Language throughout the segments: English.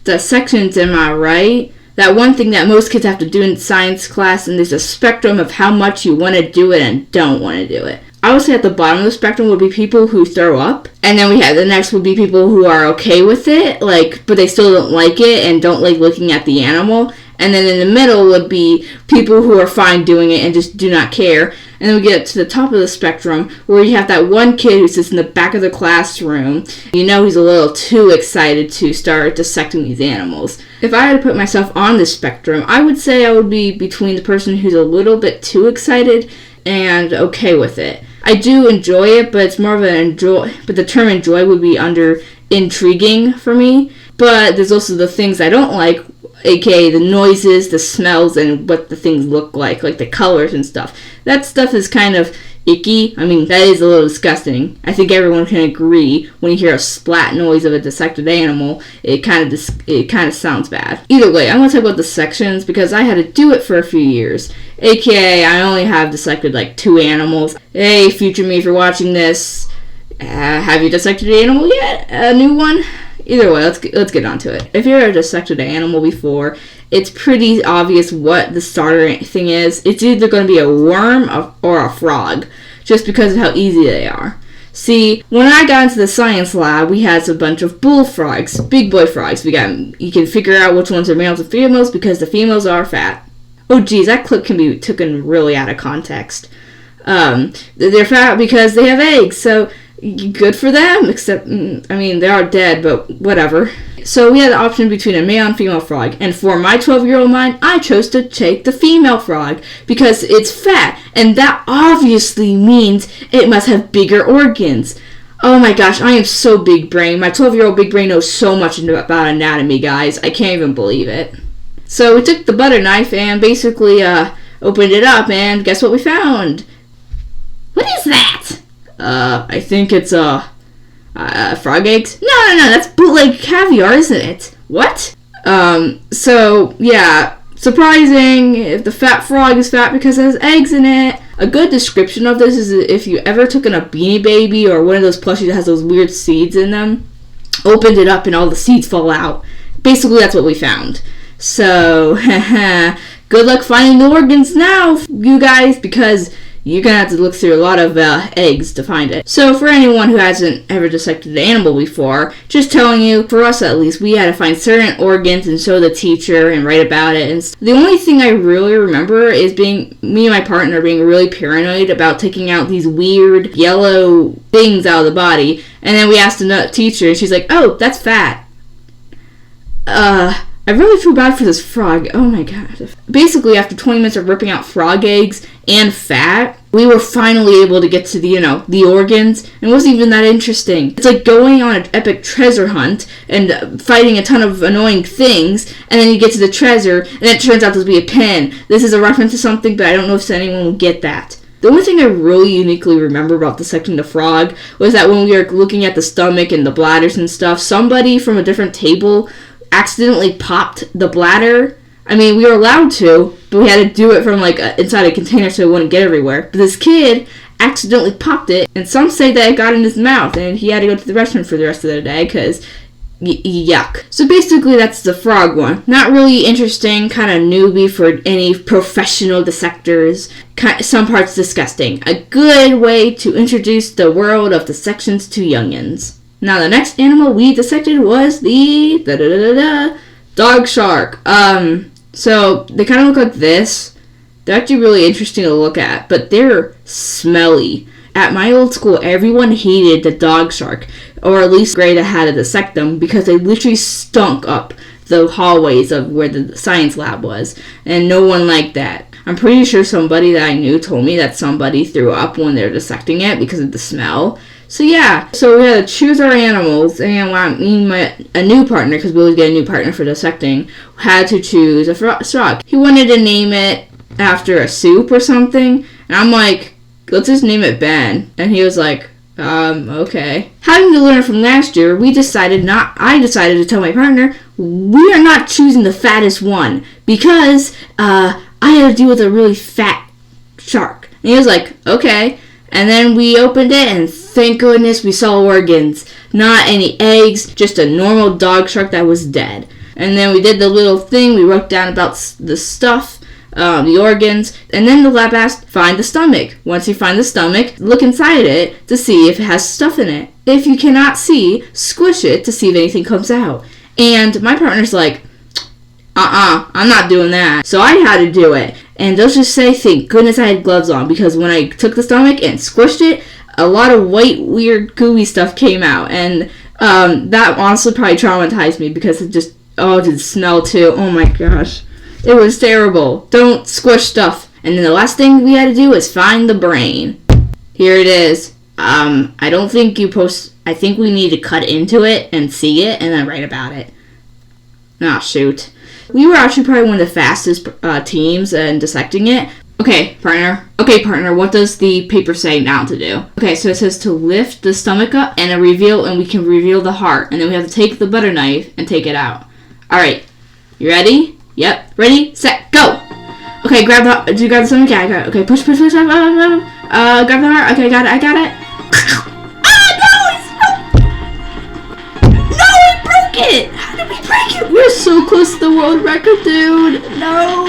Dissections, am I right? That one thing that most kids have to do in science class, and there's a spectrum of how much you want to do it and don't want to do it. I would say at the bottom of the spectrum would be people who throw up, and then we have the next would be people who are okay with it, but they still don't like it and don't like looking at the animal. And then in the middle would be people who are fine doing it and just do not care. And then we get to the top of the spectrum where you have that one kid who sits in the back of the classroom. You know he's a little too excited to start dissecting these animals. If I had to put myself on this spectrum, I would say I would be between the person who's a little bit too excited and okay with it. I do enjoy it, but it's more of an enjoy. But the term enjoy would be under intriguing for me. But there's also the things I don't like, aka the noises, the smells, and what the things look like the colors and stuff. That stuff is kind of icky. I mean, that is a little disgusting. I think everyone can agree when you hear a splat noise of a dissected animal, it kind of sounds bad. Either way, I'm going to talk about dissections because I had to do it for a few years. AKA, I only have dissected 2 animals. Hey, future me, if you're watching this, have you dissected an animal yet? A new one? Either way, let's get on to it. If you've ever dissected an animal before, it's pretty obvious what the starter thing is. It's either going to be a worm or a frog, just because of how easy they are. See, when I got into the science lab, we had a bunch of bullfrogs, big boy frogs. You can figure out which ones are males and females because the females are fat. Oh geez, that clip can be taken really out of context. They're fat because they have eggs, so good for them, except, they are dead, but whatever. So we had the option between a male and female frog, and for my 12-year-old mind, I chose to take the female frog because it's fat, and that obviously means it must have bigger organs. Oh my gosh, I am so big brain. My 12-year-old big brain knows so much about anatomy, guys. I can't even believe it. So we took the butter knife and basically opened it up, and guess what we found? What is that? I think it's frog eggs. No, that's bootleg caviar, isn't it? What? So yeah, surprising. If the fat frog is fat because it has eggs in it. A good description of this is if you ever took in a Beanie Baby or one of those plushies that has those weird seeds in them, opened it up and all the seeds fall out. Basically, that's what we found. So, good luck finding the organs now, you guys, because you're going to have to look through a lot of eggs to find it. So for anyone who hasn't ever dissected an animal before, just telling you, for us at least, we had to find certain organs and show the teacher and write about it. And the only thing I really remember is me and my partner being really paranoid about taking out these weird yellow things out of the body. And then we asked the teacher, and she's like, oh, that's fat. I really feel bad for this frog. Oh my god. Basically, after 20 minutes of ripping out frog eggs and fat, we were finally able to get to the organs, and it wasn't even that interesting. It's like going on an epic treasure hunt and fighting a ton of annoying things, and then you get to the treasure, and it turns out to be a pen. This is a reference to something, but I don't know if anyone will get that. The only thing I really uniquely remember about dissecting the frog was that when we were looking at the stomach and the bladders and stuff, somebody from a different table accidentally popped the bladder. I mean, we were allowed to, but we had to do it from inside a container so it wouldn't get everywhere. But this kid accidentally popped it, and some say that it got in his mouth, and he had to go to the restroom for the rest of the day because yuck. So basically, that's the frog one. Not really interesting, kind of newbie for any professional dissectors. Some parts disgusting. A good way to introduce the world of dissections to youngins. Now, the next animal we dissected was the dog shark. So they kind of look like this. They're actually really interesting to look at, but they're smelly. At my old school, everyone hated the dog shark, or at least grade that had to dissect them, because they literally stunk up the hallways of where the science lab was, and no one liked that. I'm pretty sure somebody that I knew told me that somebody threw up when they were dissecting it because of the smell. So yeah, so we had to choose our animals, and a new partner, because we always get a new partner for dissecting, had to choose a frog. He wanted to name it after a soup or something, and I'm like, let's just name it Ben. And he was like, okay. Having to learn from last year, I decided to tell my partner, we are not choosing the fattest one, because I had to deal with a really fat shark. And he was like, okay. And then we opened it, and thank goodness we saw organs. Not any eggs, just a normal dog shark that was dead. And then we did the little thing. We wrote down about the stuff, the organs. And then the lab asked, find the stomach. Once you find the stomach, look inside it to see if it has stuff in it. If you cannot see, squish it to see if anything comes out. And my partner's like, I'm not doing that. So I had to do it. And let's just say, thank goodness I had gloves on, because when I took the stomach and squished it, a lot of white, weird, gooey stuff came out. And that honestly probably traumatized me, because it just, it did smell too. Oh my gosh. It was terrible. Don't squish stuff. And then the last thing we had to do is find the brain. Here it is. I don't think I think we need to cut into it and see it and then write about it. Ah, shoot. We were actually probably one of the fastest teams in dissecting it. Okay, partner, what does the paper say now to do? Okay, so it says to lift the stomach up and we can reveal the heart. And then we have to take the butter knife and take it out. Alright, you ready? Yep, ready, set, go! Okay, did you grab the stomach? Yeah, I got it. Okay, push, grab the heart. Okay, I got it. It. How did we break it? We're so close to the world record, dude. No.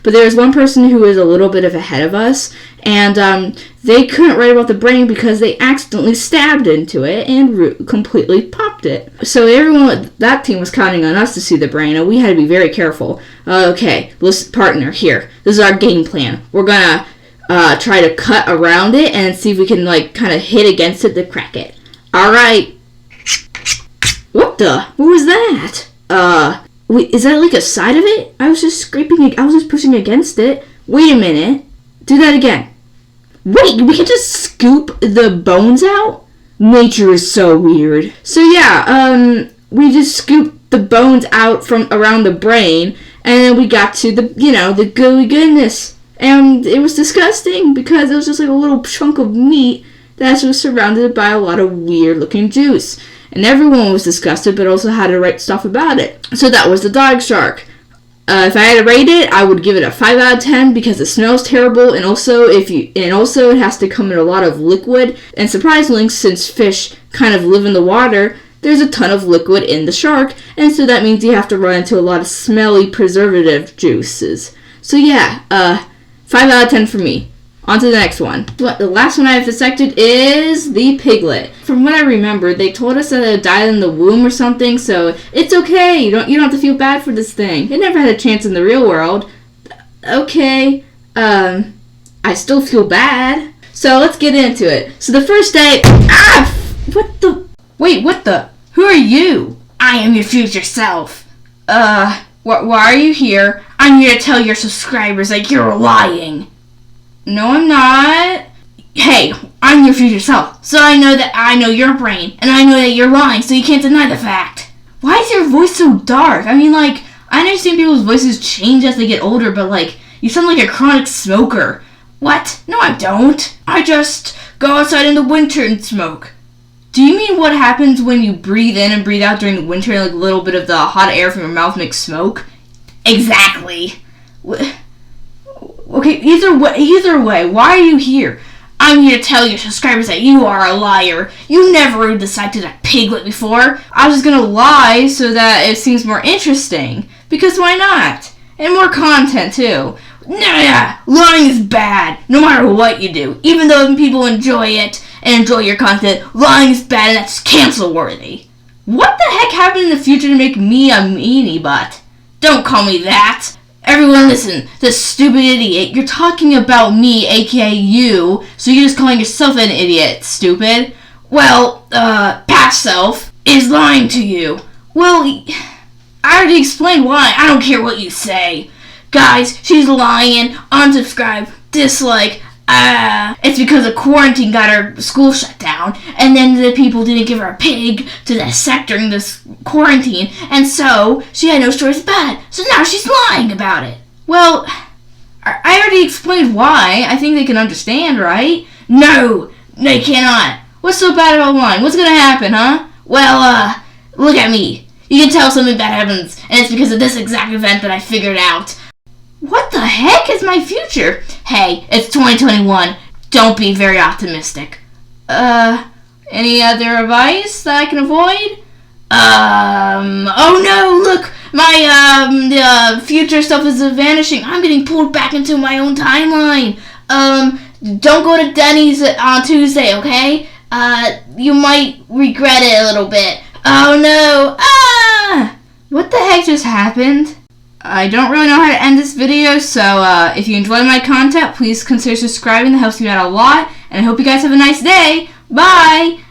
But there was one person who was a little bit ahead of us, and they couldn't write about the brain because they accidentally stabbed into it and completely popped it. So everyone, that team was counting on us to see the brain, and we had to be very careful. Okay, listen, partner, here. This is our game plan. We're gonna try to cut around it and see if we can kind of hit against it to crack it. All right. What was that? Wait, is that a side of it? I was just pushing against it. Wait a minute. Do that again. Wait, we can just scoop the bones out? Nature is so weird. So yeah, we just scooped the bones out from around the brain, and then we got to the gooey goodness. And it was disgusting because it was just a little chunk of meat that was surrounded by a lot of weird looking juice. And everyone was disgusted, but also had to write stuff about it. So that was the dog shark. If I had to rate it, I would give it a 5 out of 10 because it smells terrible, and also it has to come in a lot of liquid. And surprisingly, since fish kind of live in the water, there's a ton of liquid in the shark, and so that means you have to run into a lot of smelly preservative juices. So yeah, 5 out of 10 for me. On to the next one. The last one I've dissected is the piglet. From what I remember, they told us that it died in the womb or something, so it's okay. You don't have to feel bad for this thing. It never had a chance in the real world. Okay, I still feel bad. So let's get into it. So the first day, who are you? I am your future self. Why are you here? I'm here to tell your subscribers that you're lying. No, I'm not. Hey, I'm your future self, so I know your brain, and I know that you're lying, so you can't deny the fact. Why is your voice so dark? I mean, I understand people's voices change as they get older, but, you sound like a chronic smoker. What? No, I don't. I just go outside in the winter and smoke. Do you mean what happens when you breathe in and breathe out during the winter and, a little bit of the hot air from your mouth makes smoke? Exactly. Okay, either way, why are you here? I'm here to tell your subscribers that you are a liar. You never dissected a piglet before. I was just gonna lie so that it seems more interesting. Because why not? And more content, too. Nah, lying is bad, no matter what you do. Even though people enjoy it and enjoy your content, lying is bad and that's cancel-worthy. What the heck happened in the future to make me a meanie butt? Don't call me that. Everyone listen, this stupid idiot, you're talking about me, aka you, so you're just calling yourself an idiot, stupid. Well, past self is lying to you. Well, I already explained why, I don't care what you say. Guys, she's lying, unsubscribe, dislike, it's because of quarantine got her school shut down, and then the people didn't give her a pig to dissect during this quarantine, and so she had no choice about it, so now she's lying about it. Well, I already explained why. I think they can understand, right? No, they cannot. What's so bad about lying? What's gonna happen, huh? Well, look at me. You can tell something bad happens, and it's because of this exact event that I figured out. What the heck is my future? Hey, it's 2021. Don't be very optimistic. Any other advice that I can avoid? Oh no, look! My, the future stuff is vanishing. I'm getting pulled back into my own timeline. Don't go to Denny's on Tuesday, okay? You might regret it a little bit. Oh no! Ah! What the heck just happened? I don't really know how to end this video, so if you enjoy my content, please consider subscribing. That helps me out a lot. And I hope you guys have a nice day. Bye!